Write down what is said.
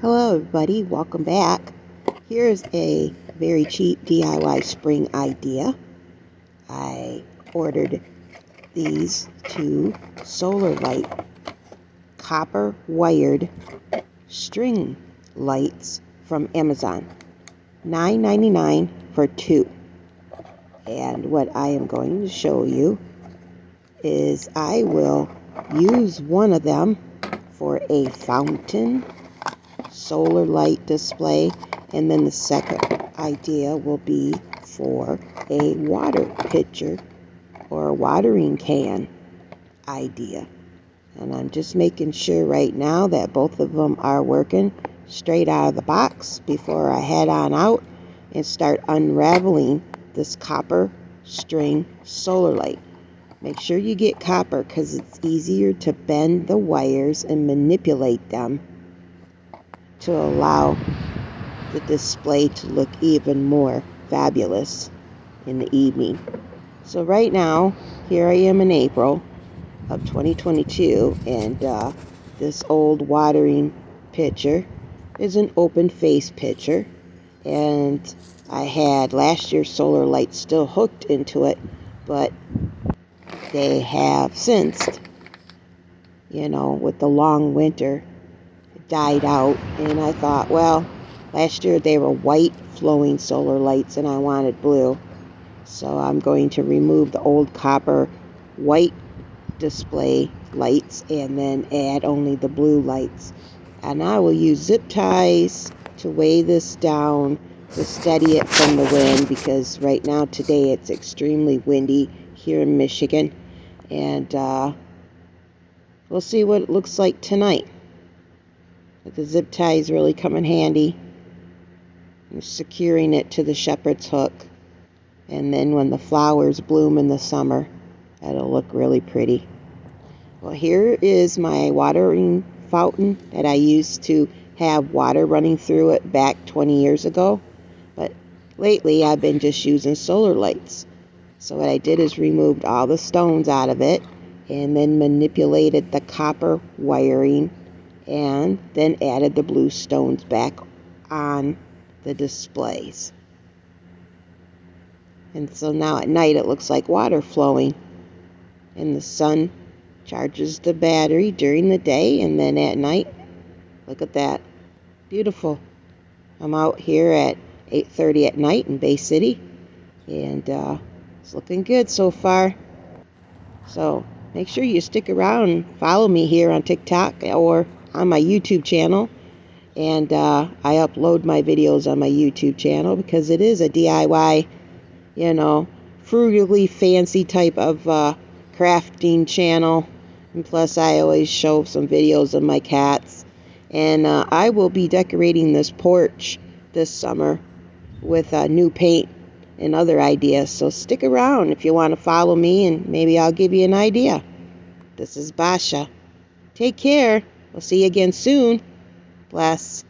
Hello everybody, welcome back. Here's a very cheap DIY spring idea. I ordered these two Solar Light copper wired string lights from Amazon. $9.99 for two. And what I am going to show you is I will use one of them for a fountain solar light display, and then the second idea will be for a water pitcher or a watering can idea. And I'm just making sure right now that both of them are working straight out of the box before I head on out and start unraveling this copper string solar light. Make sure you get copper because it's easier to bend the wires and manipulate them to allow the display to look even more fabulous in the evening. So right now, here I am in April of 2022, and this old watering pitcher is an open face pitcher, and I had last year's solar light still hooked into it, but they have since, with the long winter, died out, and I thought, well, last year they were white flowing solar lights and I wanted blue, so I'm going to remove the old copper white display lights and then add only the blue lights. And I will use zip ties to weigh this down to steady it from the wind, because right now today it's extremely windy here in Michigan, and we'll see what it looks like tonight. But the zip ties really come in handy. I'm securing it to the shepherd's hook, and then when the flowers bloom in the summer, it'll look really pretty. Well, here is my watering fountain that I used to have water running through it back 20 years ago, but lately I've been just using solar lights. So what I did is removed all the stones out of it and then manipulated the copper wiring and then added the blue stones back on the displays. And so now at night it looks like water flowing, and the sun charges the battery during the day, and then at night, look at that, beautiful. I'm out here at 8:30 at night in Bay City, and it's looking good so far. So make sure you stick around and follow me here on TikTok or on my YouTube channel. And I upload my videos on my YouTube channel because it is a DIY, frugally fancy type of crafting channel. And plus I always show some videos of my cats. And I will be decorating this porch this summer with new paint and other ideas. So stick around if you want to follow me, and maybe I'll give you an idea. This is Basha. Take care. We'll see you again soon. Bless.